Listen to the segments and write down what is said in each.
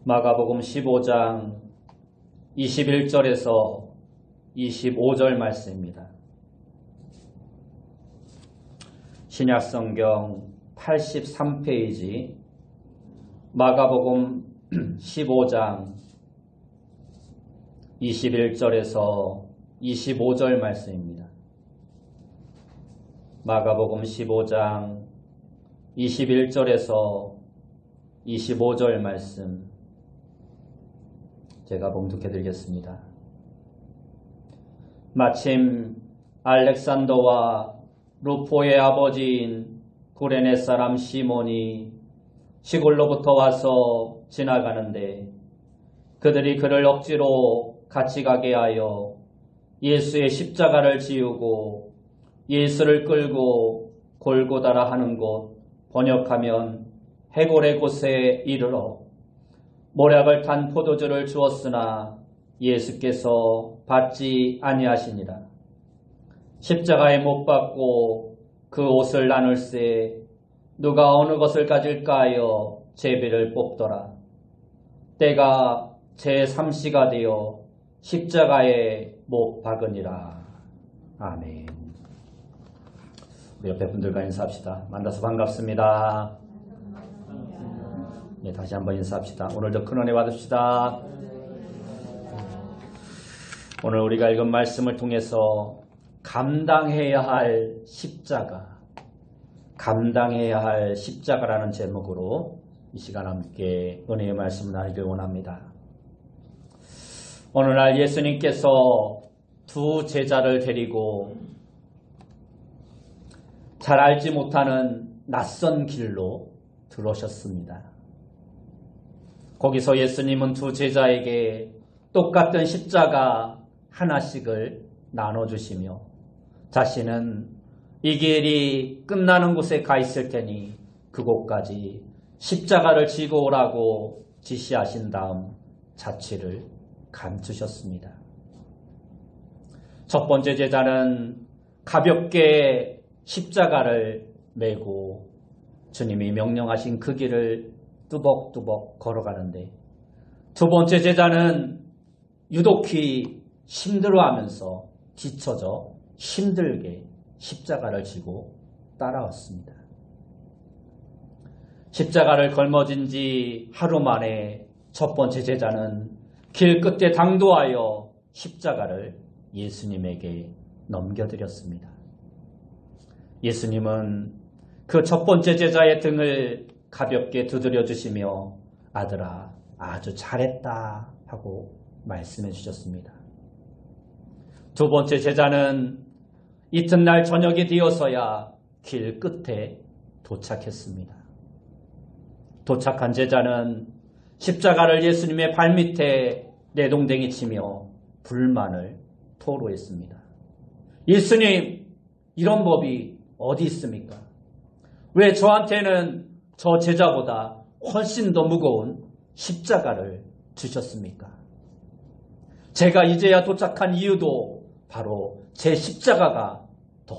마가복음 15장 21절에서 25절 말씀입니다. 신약성경 83페이지 마가복음 15장 21절에서 25절 말씀입니다. 마가복음 15장 21절에서 25절 말씀 제가 봉독해 드리겠습니다. 마침 알렉산더와 루포의 아버지인 구레네 사람 시몬이 시골로부터 와서 지나가는데 그들이 그를 억지로 같이 가게 하여 예수의 십자가를 지우고 예수를 끌고 골고다라 하는 곳, 번역하면 해골의 곳에 이르러 모략을 탄 포도주를 주었으나 예수께서 받지 아니하시니라. 십자가에 못 박고 그 옷을 나눌세 누가 어느 것을 가질까 하여 제비를 뽑더라. 때가 제3시가 되어 십자가에 못 박으니라. 아멘. 우리 옆에 분들과 인사합시다. 만나서 반갑습니다. 네, 다시 한번 인사합시다. 오늘도 큰 은혜 받읍시다. 오늘 우리가 읽은 말씀을 통해서 감당해야 할 십자가, 감당해야 할 십자가라는 제목으로 이 시간 함께 은혜의 말씀을 나누길 원합니다. 어느 날 예수님께서 두 제자를 데리고 잘 알지 못하는 낯선 길로 들어오셨습니다. 거기서 예수님은 두 제자에게 똑같은 십자가 하나씩을 나눠주시며 자신은 이 길이 끝나는 곳에 가 있을 테니 그곳까지 십자가를 지고 오라고 지시하신 다음 자취를 감추셨습니다. 첫 번째 제자는 가볍게 십자가를 메고 주님이 명령하신 그 길을 뚜벅뚜벅 걸어가는데 두 번째 제자는 유독히 힘들어하면서 지쳐져 힘들게 십자가를 지고 따라왔습니다. 십자가를 걸머진 지 하루 만에 첫 번째 제자는 길 끝에 당도하여 십자가를 예수님에게 넘겨드렸습니다. 예수님은 그 첫 번째 제자의 등을 가볍게 두드려 주시며 아들아 아주 잘했다 하고 말씀해 주셨습니다. 두 번째 제자는 이튿날 저녁이 되어서야 길 끝에 도착했습니다. 도착한 제자는 십자가를 예수님의 발밑에 내동댕이 치며 불만을 토로했습니다. 예수님, 이런 법이 어디 있습니까? 왜 저한테는 저 제자보다 훨씬 더 무거운 십자가를 주셨습니까? 제가 이제야 도착한 이유도 바로 제 십자가가 더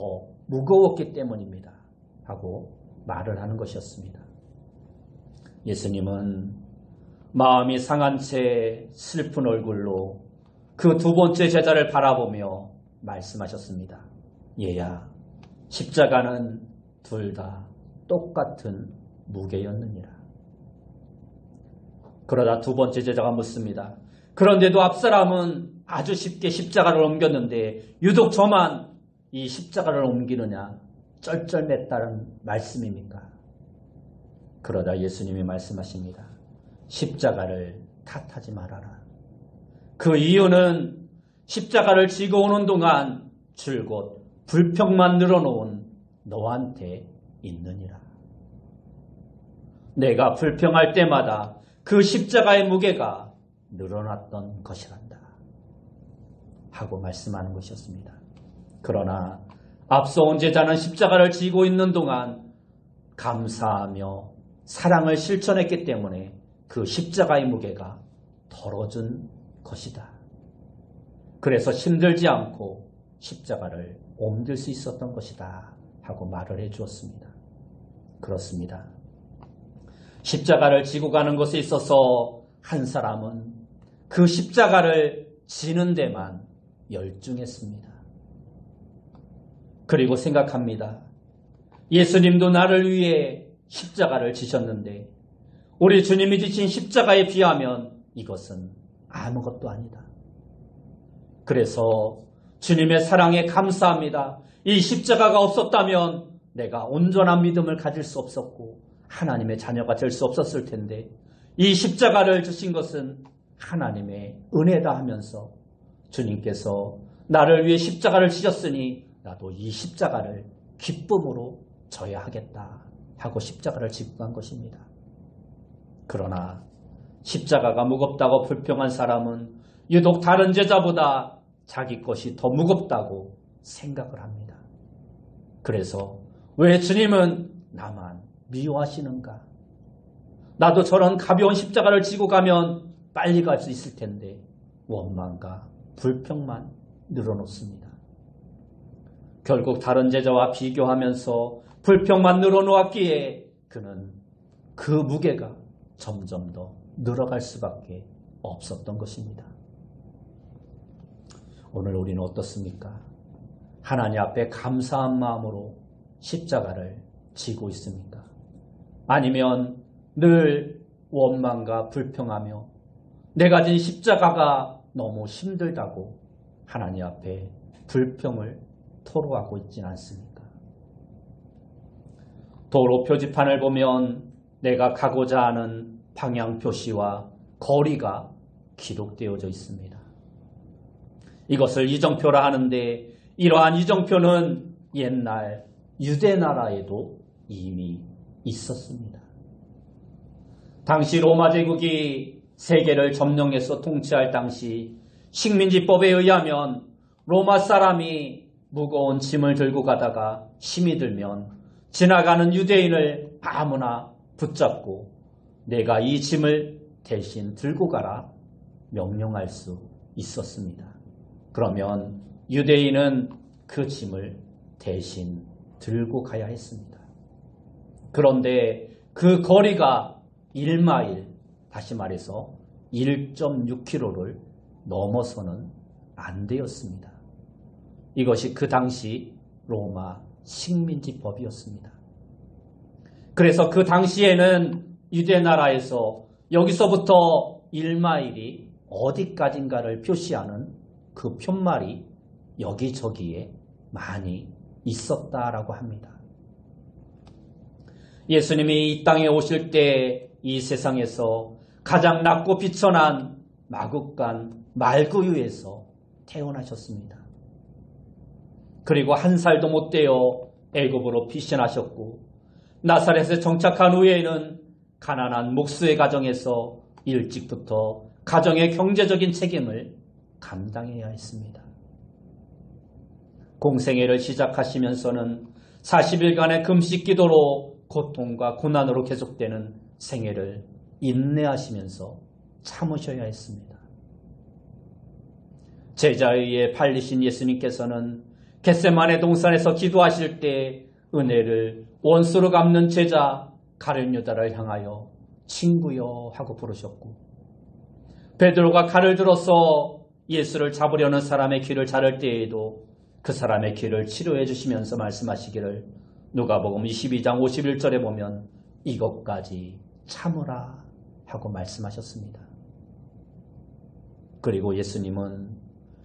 무거웠기 때문입니다. 하고 말을 하는 것이었습니다. 예수님은 마음이 상한 채 슬픈 얼굴로 그 두 번째 제자를 바라보며 말씀하셨습니다. 얘야, 십자가는 둘 다 똑같은 무게였느니라. 그러다 두 번째 제자가 묻습니다. 그런데도 앞사람은 아주 쉽게 십자가를 옮겼는데 유독 저만 이 십자가를 옮기느냐 쩔쩔맸다는 말씀입니까? 그러다 예수님이 말씀하십니다. 십자가를 탓하지 말아라. 그 이유는 십자가를 지고 오는 동안 줄곧 불평만 늘어놓은 너한테 있느니라. 내가 불평할 때마다 그 십자가의 무게가 늘어났던 것이란다. 하고 말씀하는 것이었습니다. 그러나 앞서 온 제자는 십자가를 지고 있는 동안 감사하며 사랑을 실천했기 때문에 그 십자가의 무게가 덜어준 것이다. 그래서 힘들지 않고 십자가를 옮길 수 있었던 것이다. 하고 말을 해 주었습니다. 그렇습니다. 십자가를 지고 가는 것에 있어서 한 사람은 그 십자가를 지는 데만 열중했습니다. 그리고 생각합니다. 예수님도 나를 위해 십자가를 지셨는데 우리 주님이 지신 십자가에 비하면 이것은 아무것도 아니다. 그래서 주님의 사랑에 감사합니다. 이 십자가가 없었다면 내가 온전한 믿음을 가질 수 없었고 하나님의 자녀가 될 수 없었을 텐데 이 십자가를 주신 것은 하나님의 은혜다 하면서 주님께서 나를 위해 십자가를 지셨으니 나도 이 십자가를 기쁨으로 져야 하겠다 하고 십자가를 지고 간 것입니다. 그러나 십자가가 무겁다고 불평한 사람은 유독 다른 제자보다 자기 것이 더 무겁다고 생각을 합니다. 그래서 왜 주님은 나만 미워하시는가? 나도 저런 가벼운 십자가를 지고 가면 빨리 갈 수 있을 텐데 원망과 불평만 늘어놓습니다. 결국 다른 제자와 비교하면서 불평만 늘어놓았기에 그는 그 무게가 점점 더 늘어갈 수밖에 없었던 것입니다. 오늘 우리는 어떻습니까? 하나님 앞에 감사한 마음으로 십자가를 지고 있습니까? 아니면 늘 원망과 불평하며 내가 진 십자가가 너무 힘들다고 하나님 앞에 불평을 토로하고 있지는 않습니까? 도로 표지판을 보면 내가 가고자 하는 방향 표시와 거리가 기록되어져 있습니다. 이것을 이정표라 하는데 이러한 이정표는 옛날 유대 나라에도 이미 있었습니다. 당시 로마 제국이 세계를 점령해서 통치할 당시 식민지법에 의하면 로마 사람이 무거운 짐을 들고 가다가 힘이 들면 지나가는 유대인을 아무나 붙잡고 내가 이 짐을 대신 들고 가라 명령할 수 있었습니다. 그러면 유대인은 그 짐을 대신 들고 가야 했습니다. 그런데 그 거리가 1마일, 다시 말해서 1.6km를 넘어서는 안 되었습니다. 이것이 그 당시 로마 식민지법이었습니다. 그래서 그 당시에는 유대 나라에서 여기서부터 1마일이 어디까지인가를 표시하는 그 푯말이 여기저기에 많이 있었다라고 합니다. 예수님이 이 땅에 오실 때 이 세상에서 가장 낮고 비천한 마국간 말구유에서 태어나셨습니다. 그리고 한 살도 못 되어 애굽으로 피신하셨고 나사렛에 정착한 후에는 가난한 목수의 가정에서 일찍부터 가정의 경제적인 책임을 감당해야 했습니다. 공생애를 시작하시면서는 40일간의 금식 기도로 고통과 고난으로 계속되는 생애를 인내하시면서 참으셔야 했습니다. 제자에 의해 팔리신 예수님께서는 겟세마네 동산에서 기도하실 때 은혜를 원수로 갚는 제자 가룟 유다를 향하여 친구여 하고 부르셨고 베드로가 칼을 들어서 예수를 잡으려는 사람의 귀를 자를 때에도 그 사람의 귀를 치료해 주시면서 말씀하시기를 누가복음 22장 51절에 보면 이것까지 참으라 하고 말씀하셨습니다. 그리고 예수님은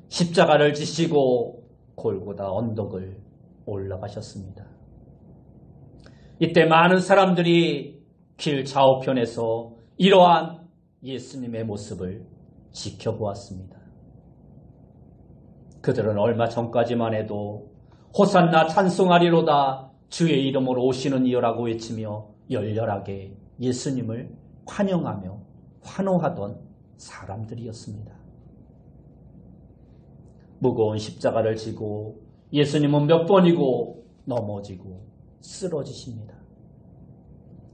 십자가를 지시고 골고다 언덕을 올라가셨습니다. 이때 많은 사람들이 길 좌우편에서 이러한 예수님의 모습을 지켜보았습니다. 그들은 얼마 전까지만 해도 호산나 찬송하리로다 주의 이름으로 오시는 이여라고 외치며 열렬하게 예수님을 환영하며 환호하던 사람들이었습니다. 무거운 십자가를 지고 예수님은 몇 번이고 넘어지고 쓰러지십니다.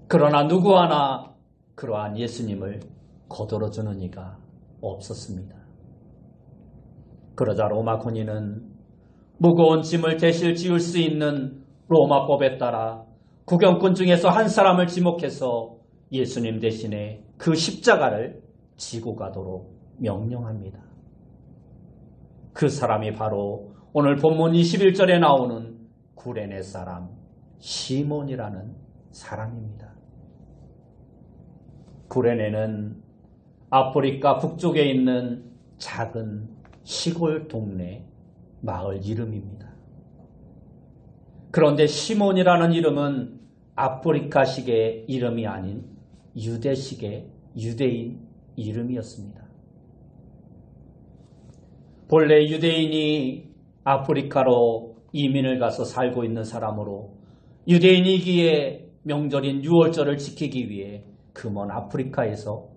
그러나 누구 하나 그러한 예수님을 거들어주는 이가 없었습니다. 그러자 로마 군인은 무거운 짐을 대실 지을 수 있는 로마법에 따라 구경꾼 중에서 한 사람을 지목해서 예수님 대신에 그 십자가를 지고 가도록 명령합니다. 그 사람이 바로 오늘 본문 21절에 나오는 구레네 사람 시몬이라는 사람입니다. 구레네는 아프리카 북쪽에 있는 작은 시골 동네 마을 이름입니다. 그런데 시몬이라는 이름은 아프리카식의 이름이 아닌 유대식의 유대인 이름이었습니다. 본래 유대인이 아프리카로 이민을 가서 살고 있는 사람으로 유대인이기에 명절인 유월절을 지키기 위해 그 먼 아프리카에서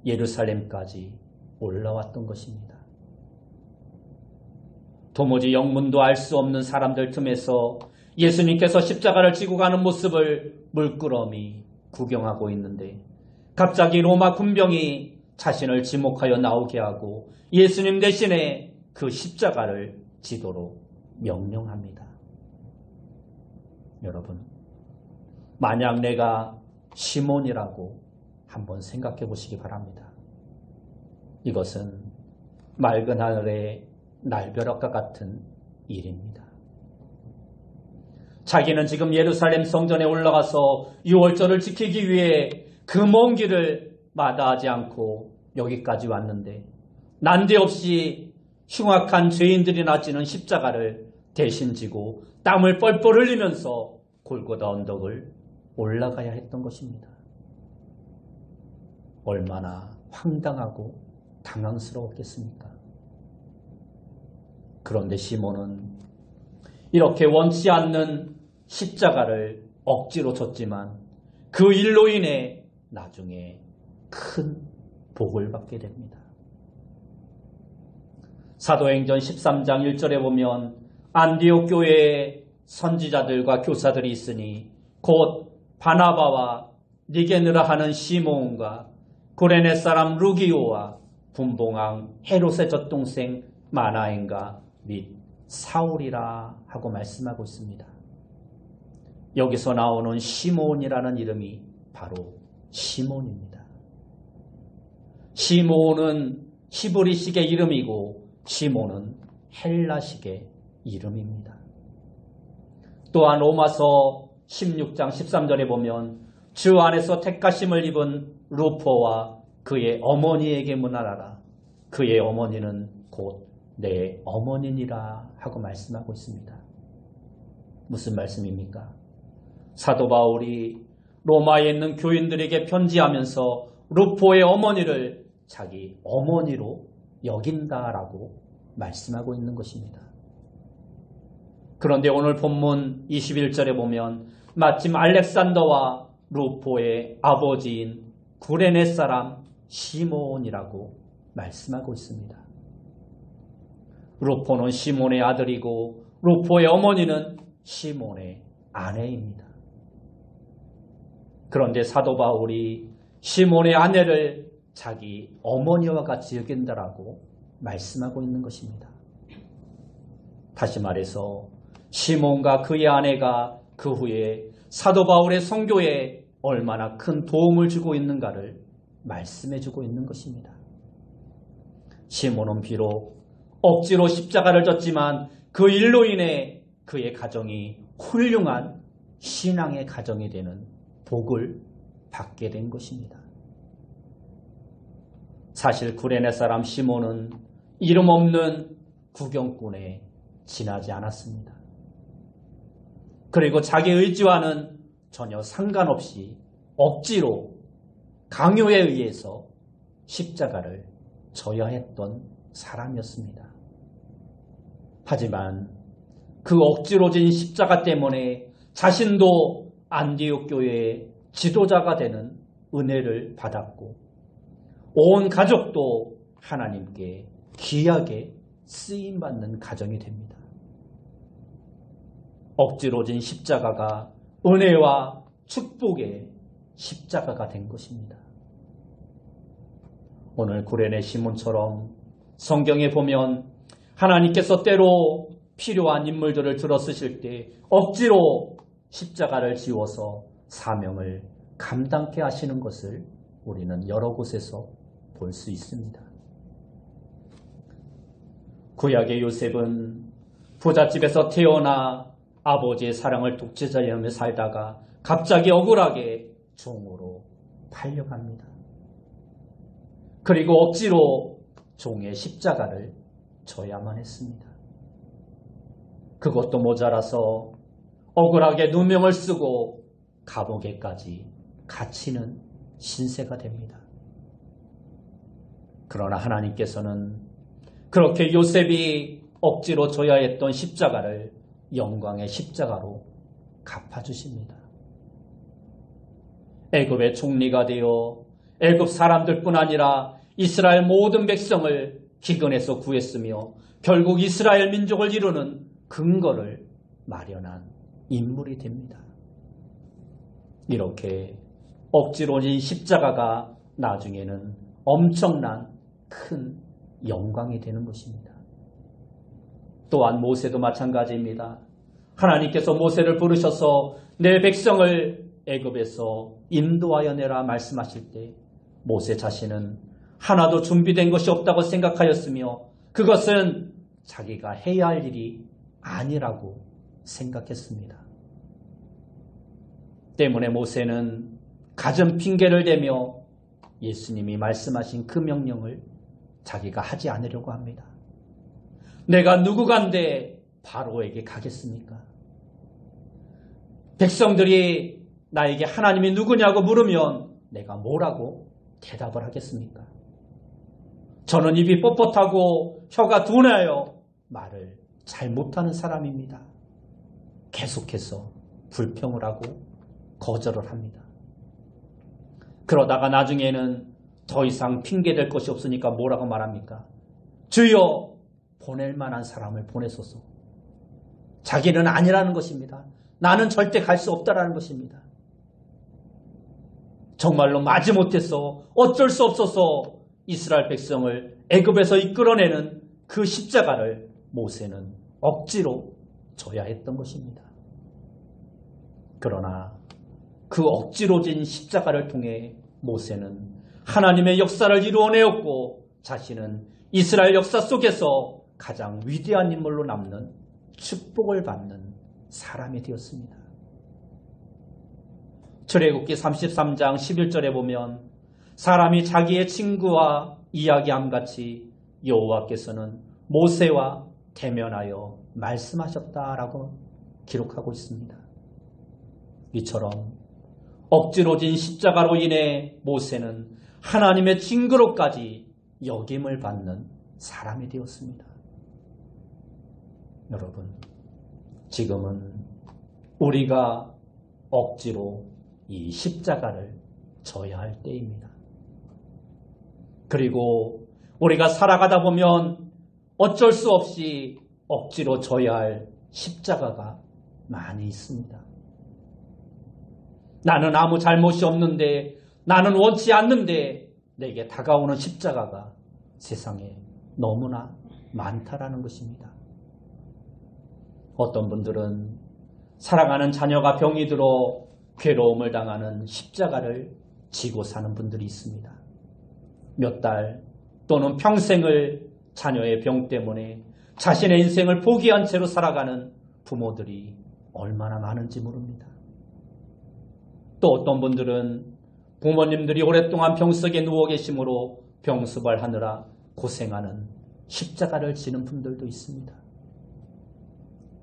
예루살렘까지 올라왔던 것입니다. 도무지 영문도 알 수 없는 사람들 틈에서 예수님께서 십자가를 지고 가는 모습을 물끄러미 구경하고 있는데 갑자기 로마 군병이 자신을 지목하여 나오게 하고 예수님 대신에 그 십자가를 지도록 명령합니다. 여러분, 만약 내가 시몬이라고 한번 생각해 보시기 바랍니다. 이것은 맑은 하늘의 날벼락과 같은 일입니다. 자기는 지금 예루살렘 성전에 올라가서 유월절을 지키기 위해 그 먼 길을 마다하지 않고 여기까지 왔는데 난데없이 흉악한 죄인들이나 지는 십자가를 대신 지고 땀을 뻘뻘 흘리면서 골고다 언덕을 올라가야 했던 것입니다. 얼마나 황당하고 당황스러웠겠습니까? 그런데 시몬은 이렇게 원치 않는 십자가를 억지로 졌지만 그 일로 인해 나중에 큰 복을 받게 됩니다. 사도행전 13장 1절에 보면 안디옥 교회에 선지자들과 교사들이 있으니 곧 바나바와 니게느라 하는 시몬과 구레네 사람 루기오와 분봉왕 헤롯의 젖동생 마나엔과 및 사울이라 하고 말씀하고 있습니다. 여기서 나오는 시몬이라는 이름이 바로 시몬입니다. 시몬은 히브리식의 이름이고 시몬은 헬라식의 이름입니다. 또한 로마서 16장 13절에 보면 주 안에서 택하심을 입은 루포와 그의 어머니에게 문안하라. 그의 어머니는 곧 내 어머니니라 하고 말씀하고 있습니다. 무슨 말씀입니까? 사도 바울이 로마에 있는 교인들에게 편지하면서 루포의 어머니를 자기 어머니로 여긴다라고 말씀하고 있는 것입니다. 그런데 오늘 본문 21절에 보면 마침 알렉산더와 루포의 아버지인 구레네 사람 시몬이라고 말씀하고 있습니다. 루포는 시몬의 아들이고 루포의 어머니는 시몬의 아내입니다. 그런데 사도 바울이 시몬의 아내를 자기 어머니와 같이 여긴다라고 말씀하고 있는 것입니다. 다시 말해서 시몬과 그의 아내가 그 후에 사도 바울의 선교에 얼마나 큰 도움을 주고 있는가를 말씀해 주고 있는 것입니다. 시몬은 비록 억지로 십자가를 졌지만 그 일로 인해 그의 가정이 훌륭한 신앙의 가정이 되는 복을 받게 된 것입니다. 사실 구레네 사람 시몬은 이름 없는 구경꾼에 지나지 않았습니다. 그리고 자기 의지와는 전혀 상관없이 억지로 강요에 의해서 십자가를 져야 했던 사람이었습니다. 하지만 그 억지로 진 십자가 때문에 자신도 안디옥 교회의 지도자가 되는 은혜를 받았고 온 가족도 하나님께 귀하게 쓰임받는 가정이 됩니다. 억지로 진 십자가가 은혜와 축복의 십자가가 된 것입니다. 오늘 구레네 시몬처럼 성경에 보면 하나님께서 때로 필요한 인물들을 들어 쓰실 때 억지로 십자가를 지워서 사명을 감당케 하시는 것을 우리는 여러 곳에서 볼 수 있습니다. 구약의 요셉은 부잣집에서 태어나 아버지의 사랑을 독재자이며 살다가 갑자기 억울하게 종으로 팔려갑니다. 그리고 억지로 종의 십자가를 져야만 했습니다. 그것도 모자라서 억울하게 누명을 쓰고 감옥에까지 갇히는 신세가 됩니다. 그러나 하나님께서는 그렇게 요셉이 억지로 져야 했던 십자가를 영광의 십자가로 갚아주십니다. 애굽의 총리가 되어 애굽 사람들뿐 아니라 이스라엘 모든 백성을 기근에서 구했으며 결국 이스라엘 민족을 이루는 근거를 마련한 인물이 됩니다. 이렇게 억지로 진 십자가가 나중에는 엄청난 큰 영광이 되는 것입니다. 또한 모세도 마찬가지입니다. 하나님께서 모세를 부르셔서 내 백성을 애굽에서 인도하여 내라 말씀하실 때 모세 자신은 하나도 준비된 것이 없다고 생각하였으며 그것은 자기가 해야 할 일이 아니라고 생각했습니다. 때문에 모세는 갖은 핑계를 대며 예수님이 말씀하신 그 명령을 자기가 하지 않으려고 합니다. 내가 누구간데 바로에게 가겠습니까? 백성들이 나에게 하나님이 누구냐고 물으면 내가 뭐라고 대답을 하겠습니까? 저는 입이 뻣뻣하고 혀가 둔하여 말을 잘 못하는 사람입니다. 계속해서 불평을 하고 거절을 합니다. 그러다가 나중에는 더 이상 핑계댈 것이 없으니까 뭐라고 말합니까? 주여 보낼 만한 사람을 보내소서. 자기는 아니라는 것입니다. 나는 절대 갈 수 없다라는 것입니다. 정말로 마지못해서 어쩔 수 없어서 이스라엘 백성을 애굽에서 이끌어내는 그 십자가를 모세는 억지로 져야 했던 것입니다. 그러나 그 억지로 진 십자가를 통해 모세는 하나님의 역사를 이루어내었고 자신은 이스라엘 역사 속에서 가장 위대한 인물로 남는 축복을 받는 사람이 되었습니다. 출애굽기 33장 11절에 보면 사람이 자기의 친구와 이야기함같이 여호와께서는 모세와 대면하여 말씀하셨다라고 기록하고 있습니다. 이처럼 억지로 진 십자가로 인해 모세는 하나님의 친구로까지 여김을 받는 사람이 되었습니다. 여러분, 지금은 우리가 억지로 이 십자가를 져야 할 때입니다. 그리고 우리가 살아가다 보면 어쩔 수 없이 억지로 져야 할 십자가가 많이 있습니다. 나는 아무 잘못이 없는데, 나는 원치 않는데 내게 다가오는 십자가가 세상에 너무나 많다라는 것입니다. 어떤 분들은 사랑하는 자녀가 병이 들어 괴로움을 당하는 십자가를 지고 사는 분들이 있습니다. 몇 달 또는 평생을 자녀의 병 때문에 자신의 인생을 포기한 채로 살아가는 부모들이 얼마나 많은지 모릅니다. 또 어떤 분들은 부모님들이 오랫동안 병석에 누워 계심으로 병수발 하느라 고생하는 십자가를 지는 분들도 있습니다.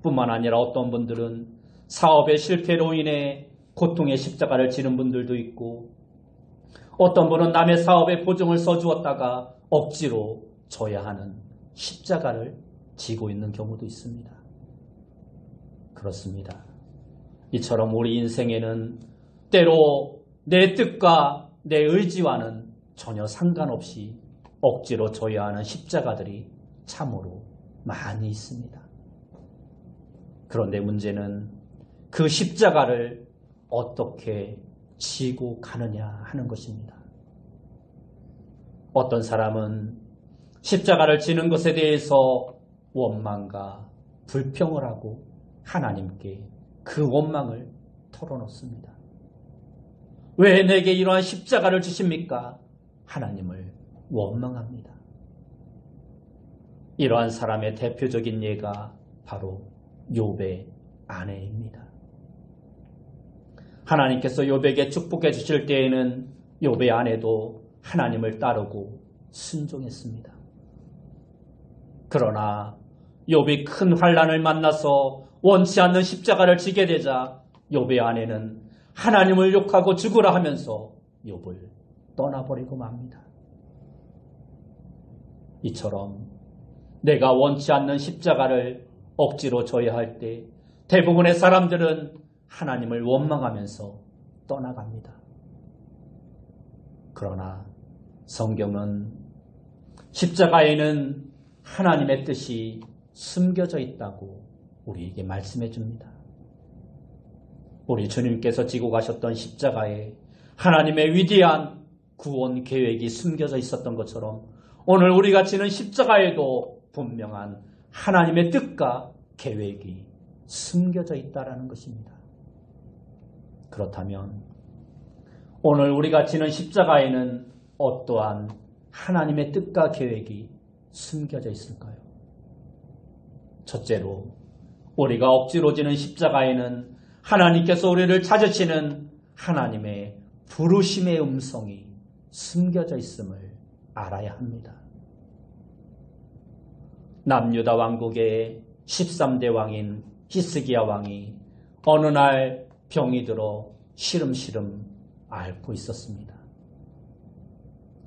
뿐만 아니라 어떤 분들은 사업의 실패로 인해 고통의 십자가를 지는 분들도 있고 어떤 분은 남의 사업에 보증을 써주었다가 억지로 져야 하는 십자가를 지고 있는 경우도 있습니다. 그렇습니다. 이처럼 우리 인생에는 때로 내 뜻과 내 의지와는 전혀 상관없이 억지로 져야 하는 십자가들이 참으로 많이 있습니다. 그런데 문제는 그 십자가를 어떻게 지고 가느냐 하는 것입니다. 어떤 사람은 십자가를 지는 것에 대해서 원망과 불평을 하고 하나님께 그 원망을 털어놓습니다. 왜 내게 이러한 십자가를 주십니까? 하나님을 원망합니다. 이러한 사람의 대표적인 예가 바로 욥의 아내입니다. 하나님께서 욥에게 축복해 주실 때에는 욥의 아내도 하나님을 따르고 순종했습니다. 그러나 욥이 큰 환난을 만나서 원치 않는 십자가를 지게 되자 욥의 아내는 하나님을 욕하고 죽으라 하면서 욥을 떠나버리고 맙니다. 이처럼 내가 원치 않는 십자가를 억지로 져야 할 때 대부분의 사람들은 하나님을 원망하면서 떠나갑니다. 그러나 성경은 십자가에는 하나님의 뜻이 숨겨져 있다고 우리에게 말씀해 줍니다. 우리 주님께서 지고 가셨던 십자가에 하나님의 위대한 구원 계획이 숨겨져 있었던 것처럼 오늘 우리가 지는 십자가에도 분명한 하나님의 뜻과 계획이 숨겨져 있다는 것입니다. 그렇다면 오늘 우리가 지는 십자가에는 어떠한 하나님의 뜻과 계획이 숨겨져 있을까요? 첫째로 우리가 억지로 지는 십자가에는 하나님께서 우리를 찾으시는 하나님의 부르심의 음성이 숨겨져 있음을 알아야 합니다. 남유다 왕국의 13대 왕인 히스기야 왕이 어느 날 병이 들어 시름시름 앓고 있었습니다.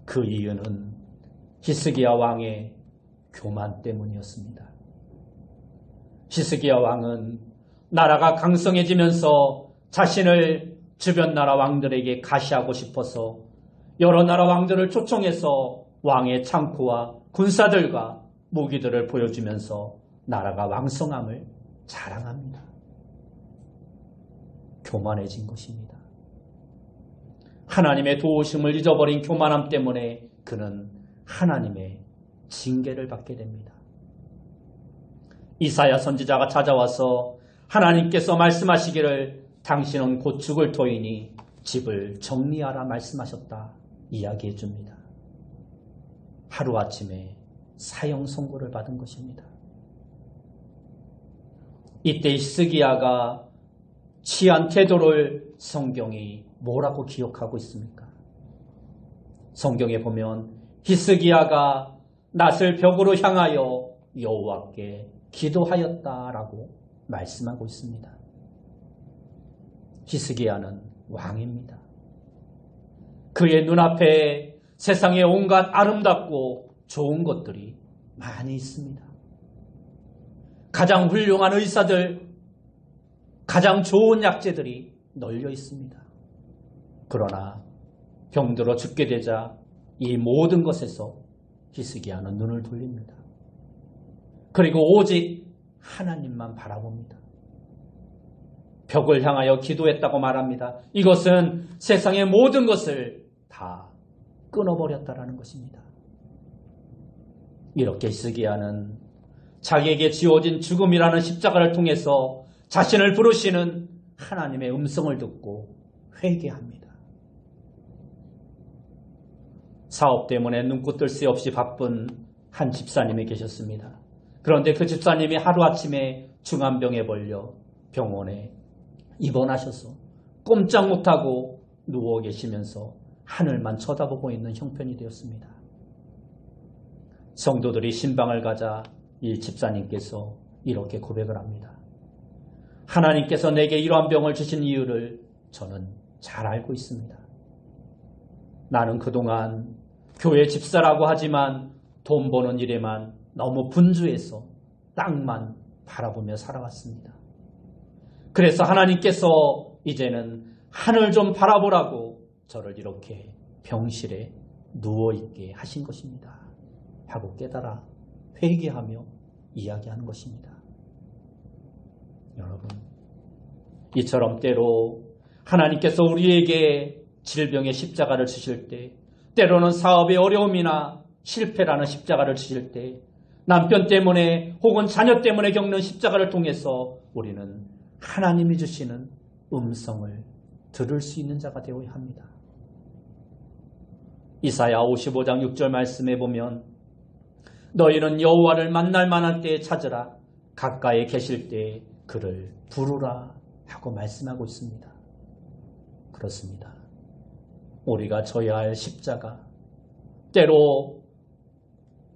그 이유는 히스기야 왕의 교만 때문이었습니다. 히스기야 왕은 나라가 강성해지면서 자신을 주변 나라 왕들에게 가시하고 싶어서 여러 나라 왕들을 초청해서 왕의 창고와 군사들과 무기들을 보여주면서 나라가 왕성함을 자랑합니다. 교만해진 것입니다. 하나님의 도우심을 잊어버린 교만함 때문에 그는 하나님의 징계를 받게 됩니다. 이사야 선지자가 찾아와서 하나님께서 말씀하시기를 당신은 곧 죽을 터이니 집을 정리하라 말씀하셨다 이야기해 줍니다. 하루아침에 사형 선고를 받은 것입니다. 이때 히스기야가 취한 태도를 성경이 뭐라고 기억하고 있습니까? 성경에 보면 히스기야가 낫을 벽으로 향하여 여호와께 기도하였다라고 말씀하고 있습니다. 히스기야는 왕입니다. 그의 눈앞에 세상의 온갖 아름답고 좋은 것들이 많이 있습니다. 가장 훌륭한 의사들, 가장 좋은 약재들이 널려 있습니다. 그러나 병들어 죽게 되자 이 모든 것에서 히스기야는 눈을 돌립니다. 그리고 오직 하나님만 바라봅니다. 벽을 향하여 기도했다고 말합니다. 이것은 세상의 모든 것을 다 끊어버렸다라는 것입니다. 이렇게 히스기야는 자기에게 지어진 죽음이라는 십자가를 통해서 자신을 부르시는 하나님의 음성을 듣고 회개합니다. 사업 때문에 눈코 뜰 새 없이 바쁜 한 집사님이 계셨습니다. 그런데 그 집사님이 하루아침에 중환병에 걸려 병원에 입원하셔서 꼼짝 못하고 누워 계시면서 하늘만 쳐다보고 있는 형편이 되었습니다. 성도들이 신방을 가자 이 집사님께서 이렇게 고백을 합니다. 하나님께서 내게 이러한 병을 주신 이유를 저는 잘 알고 있습니다. 나는 그동안 교회 집사라고 하지만 돈 버는 일에만 너무 분주해서 땅만 바라보며 살아왔습니다. 그래서 하나님께서 이제는 하늘 좀 바라보라고 저를 이렇게 병실에 누워있게 하신 것입니다. 하고 깨달아 회개하며 이야기하는 것입니다. 여러분, 이처럼 때로 하나님께서 우리에게 질병의 십자가를 주실 때, 때로는 사업의 어려움이나 실패라는 십자가를 주실 때, 남편 때문에 혹은 자녀 때문에 겪는 십자가를 통해서 우리는 하나님이 주시는 음성을 들을 수 있는 자가 되어야 합니다. 이사야 55장 6절 말씀에 보면 너희는 여호와를 만날 만한 때에 찾으라 가까이 계실 때에 그를 부르라 하고 말씀하고 있습니다. 그렇습니다. 우리가 져야 할 십자가, 때로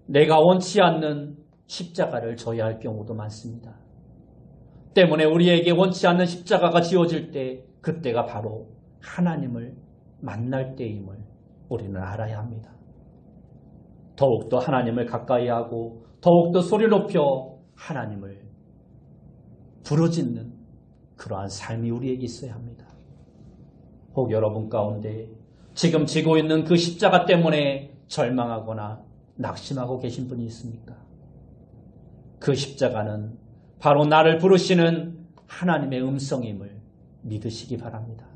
내가 원치 않는 십자가를 져야 할 경우도 많습니다. 때문에 우리에게 원치 않는 십자가가 지어질 때 그때가 바로 하나님을 만날 때임을 우리는 알아야 합니다. 더욱더 하나님을 가까이 하고 더욱더 소리 높여 하나님을 부르짖는 그러한 삶이 우리에게 있어야 합니다. 혹 여러분 가운데 지금 지고 있는 그 십자가 때문에 절망하거나 낙심하고 계신 분이 있습니까? 그 십자가는 바로 나를 부르시는 하나님의 음성임을 믿으시기 바랍니다.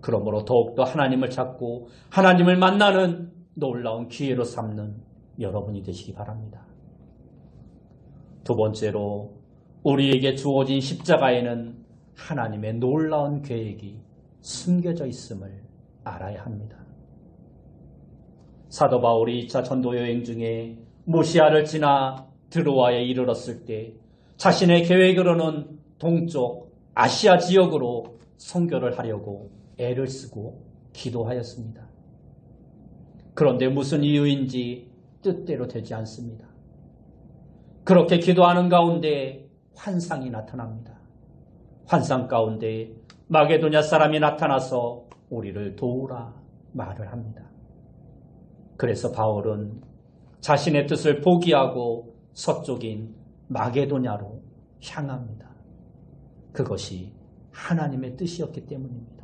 그러므로 더욱더 하나님을 찾고 하나님을 만나는 놀라운 기회로 삼는 여러분이 되시기 바랍니다. 두 번째로 우리에게 주어진 십자가에는 하나님의 놀라운 계획이 숨겨져 있음을 알아야 합니다. 사도 바울이 2차 전도 여행 중에 무시아를 지나 드로아에 이르렀을 때 자신의 계획으로는 동쪽 아시아 지역으로 선교를 하려고 애를 쓰고 기도하였습니다. 그런데 무슨 이유인지 뜻대로 되지 않습니다. 그렇게 기도하는 가운데 환상이 나타납니다. 환상 가운데 마게도냐 사람이 나타나서 우리를 도우라 말을 합니다. 그래서 바울은 자신의 뜻을 포기하고 서쪽인 마게도냐로 향합니다. 그것이 하나님의 뜻이었기 때문입니다.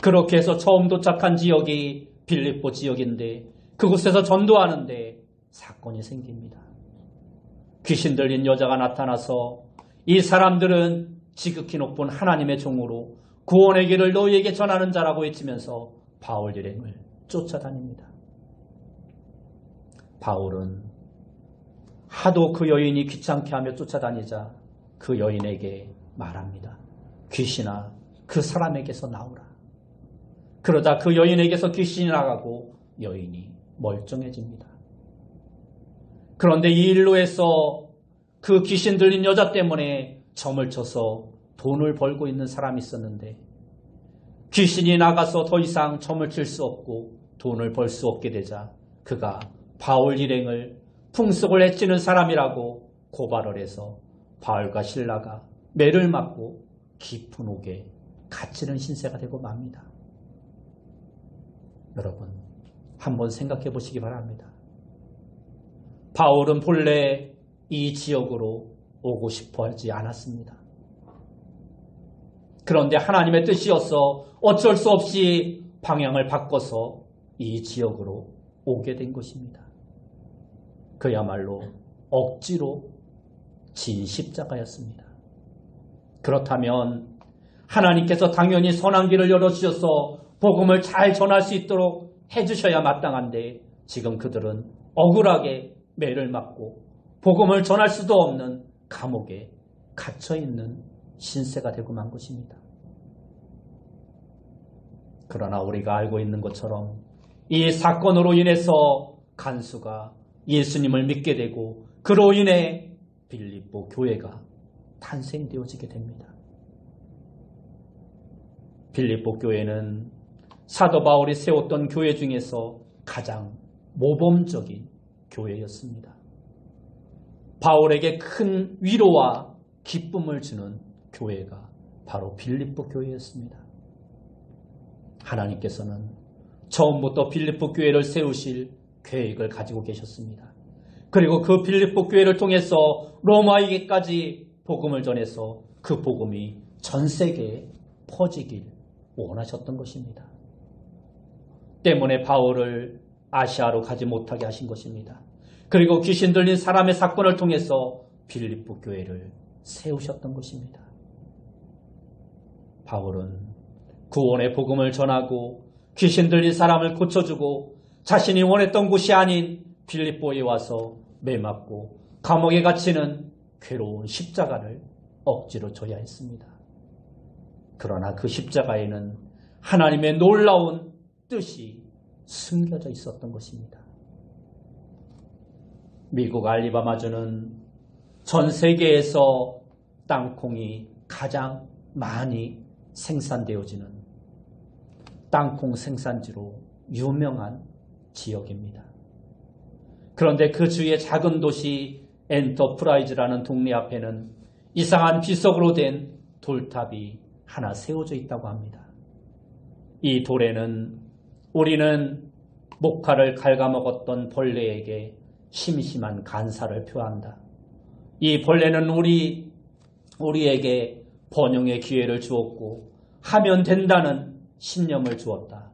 그렇게 해서 처음 도착한 지역이 빌립보 지역인데 그곳에서 전도하는데 사건이 생깁니다. 귀신 들린 여자가 나타나서 이 사람들은 지극히 높은 하나님의 종으로 구원의 길을 너희에게 전하는 자라고 외치면서 바울 일행을 쫓아다닙니다. 바울은 하도 그 여인이 귀찮게 하며 쫓아다니자 그 여인에게 말합니다. 귀신아, 그 사람에게서 나오라. 그러자 그 여인에게서 귀신이 나가고 여인이 멀쩡해집니다. 그런데 이 일로 해서 그 귀신 들린 여자 때문에 점을 쳐서 돈을 벌고 있는 사람이 있었는데 귀신이 나가서 더 이상 점을 칠 수 없고 돈을 벌 수 없게 되자 그가 바울 일행을 풍속을 해치는 사람이라고 고발을 해서 바울과 실라가 매를 맞고 깊은 옥에 갇히는 신세가 되고 맙니다. 여러분, 한번 생각해 보시기 바랍니다. 바울은 본래 이 지역으로 오고 싶어 하지 않았습니다. 그런데 하나님의 뜻이어서 어쩔 수 없이 방향을 바꿔서 이 지역으로 오게 된 것입니다. 그야말로 억지로 진 십자가였습니다. 그렇다면 하나님께서 당연히 선한 길을 열어주셔서 복음을 잘 전할 수 있도록 해주셔야 마땅한데 지금 그들은 억울하게 매를 맞고 복음을 전할 수도 없는 감옥에 갇혀있는 신세가 되고 만 것입니다. 그러나 우리가 알고 있는 것처럼 이 사건으로 인해서 간수가 예수님을 믿게 되고 그로 인해 빌립보 교회가 탄생되어지게 됩니다. 빌립보 교회는 사도 바울이 세웠던 교회 중에서 가장 모범적인 교회였습니다. 바울에게 큰 위로와 기쁨을 주는 교회가 바로 빌립보 교회였습니다. 하나님께서는 처음부터 빌립보 교회를 세우실 계획을 가지고 계셨습니다. 그리고 그 빌립보 교회를 통해서 로마에게까지 복음을 전해서 그 복음이 전 세계에 퍼지길 원하셨던 것입니다. 때문에 바울을 아시아로 가지 못하게 하신 것입니다. 그리고 귀신 들린 사람의 사건을 통해서 빌립보 교회를 세우셨던 것입니다. 바울은 구원의 복음을 전하고 귀신 들린 사람을 고쳐주고 자신이 원했던 곳이 아닌 빌립보에 와서 매맞고 감옥에 갇히는 괴로운 십자가를 억지로 져야 했습니다. 그러나 그 십자가에는 하나님의 놀라운 뜻이 숨겨져 있었던 것입니다. 미국 알리바마주는 전 세계에서 땅콩이 가장 많이 생산되어지는 땅콩 생산지로 유명한 지역입니다. 그런데 그 주위의 작은 도시 엔터프라이즈라는 동네 앞에는 이상한 비석으로 된 돌탑이 하나 세워져 있다고 합니다. 이 돌에는 우리는 목화를 갉아먹었던 벌레에게 심심한 간사를 표한다. 이 벌레는 우리에게 번영의 기회를 주었고 하면 된다는 신념을 주었다.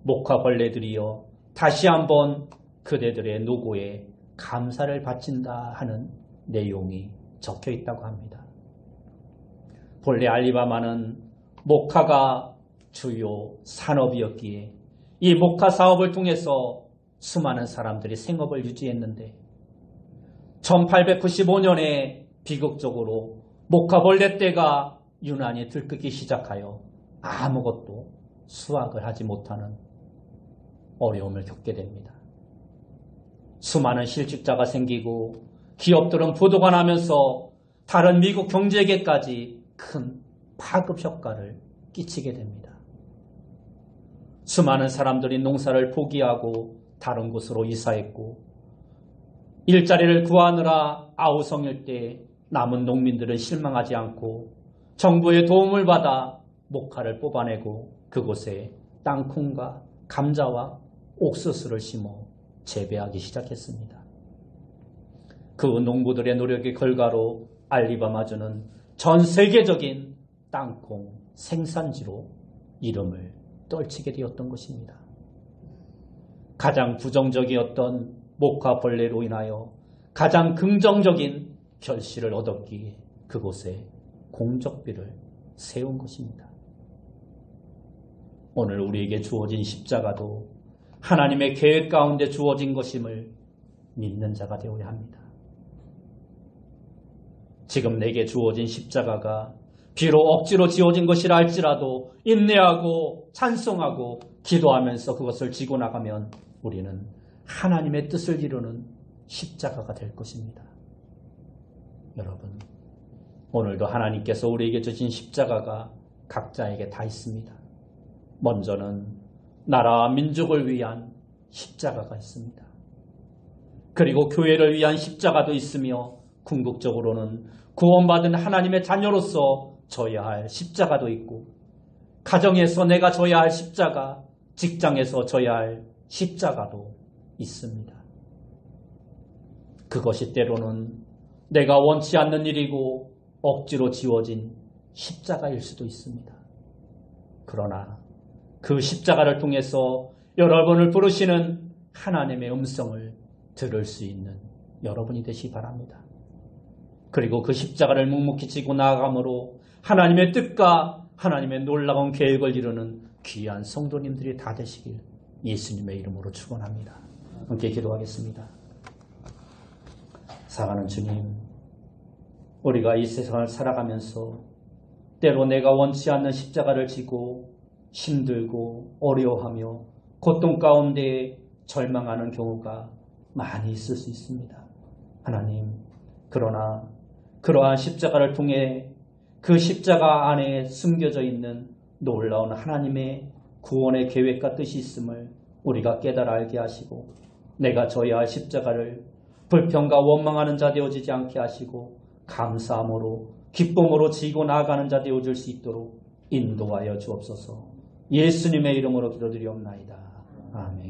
목화벌레들이여 다시 한번 그대들의 노고에 감사를 바친다 하는 내용이 적혀 있다고 합니다. 본래 알리바마는 목화가 주요 산업이었기에 이 목화 사업을 통해서 수많은 사람들이 생업을 유지했는데 1895년에 비극적으로 목화벌레 떼가 유난히 들끓기 시작하여 아무것도 수확을 하지 못하는 어려움을 겪게 됩니다. 수많은 실직자가 생기고 기업들은 부도가 나면서 다른 미국 경제계까지 큰 파급 효과를 끼치게 됩니다. 수많은 사람들이 농사를 포기하고 다른 곳으로 이사했고 일자리를 구하느라 아우성일 때 남은 농민들은 실망하지 않고 정부의 도움을 받아 목화를 뽑아내고 그곳에 땅콩과 감자와 옥수수를 심어 재배하기 시작했습니다. 그 농부들의 노력의 결과로 알리바마주는 전 세계적인 땅콩 생산지로 이름을 떨치게 되었던 것입니다. 가장 부정적이었던 목화벌레로 인하여 가장 긍정적인 결실을 얻었기에 그곳에 공적비를 세운 것입니다. 오늘 우리에게 주어진 십자가도 하나님의 계획 가운데 주어진 것임을 믿는 자가 되어야 합니다. 지금 내게 주어진 십자가가 비록 억지로 지어진 것이라 할지라도 인내하고 찬송하고 기도하면서 그것을 지고 나가면 우리는 하나님의 뜻을 이루는 십자가가 될 것입니다. 여러분, 오늘도 하나님께서 우리에게 주신 십자가가 각자에게 다 있습니다. 먼저는 나라와 민족을 위한 십자가가 있습니다. 그리고 교회를 위한 십자가도 있으며 궁극적으로는 구원받은 하나님의 자녀로서 져야 할 십자가도 있고 가정에서 내가 져야 할 십자가, 직장에서 져야 할 십자가도 있습니다. 그것이 때로는 내가 원치 않는 일이고 억지로 지워진 십자가일 수도 있습니다. 그러나 그 십자가를 통해서 여러분을 부르시는 하나님의 음성을 들을 수 있는 여러분이 되시기 바랍니다. 그리고 그 십자가를 묵묵히 지고 나아감으로 하나님의 뜻과 하나님의 놀라운 계획을 이루는 귀한 성도님들이 다 되시길 예수님의 이름으로 축원합니다. 함께 기도하겠습니다. 사랑하는 주님, 우리가 이 세상을 살아가면서 때로 내가 원치 않는 십자가를 지고 힘들고 어려워하며 고통 가운데 절망하는 경우가 많이 있을 수 있습니다. 하나님, 그러나 그러한 십자가를 통해 그 십자가 안에 숨겨져 있는 놀라운 하나님의 구원의 계획과 뜻이 있음을 우리가 깨달아 알게 하시고 내가 져야 할 십자가를 불평과 원망하는 자 되어지지 않게 하시고 감사함으로 기쁨으로 지고 나아가는 자 되어질 수 있도록 인도하여 주옵소서. 예수님의 이름으로 기도드리옵나이다. 아멘.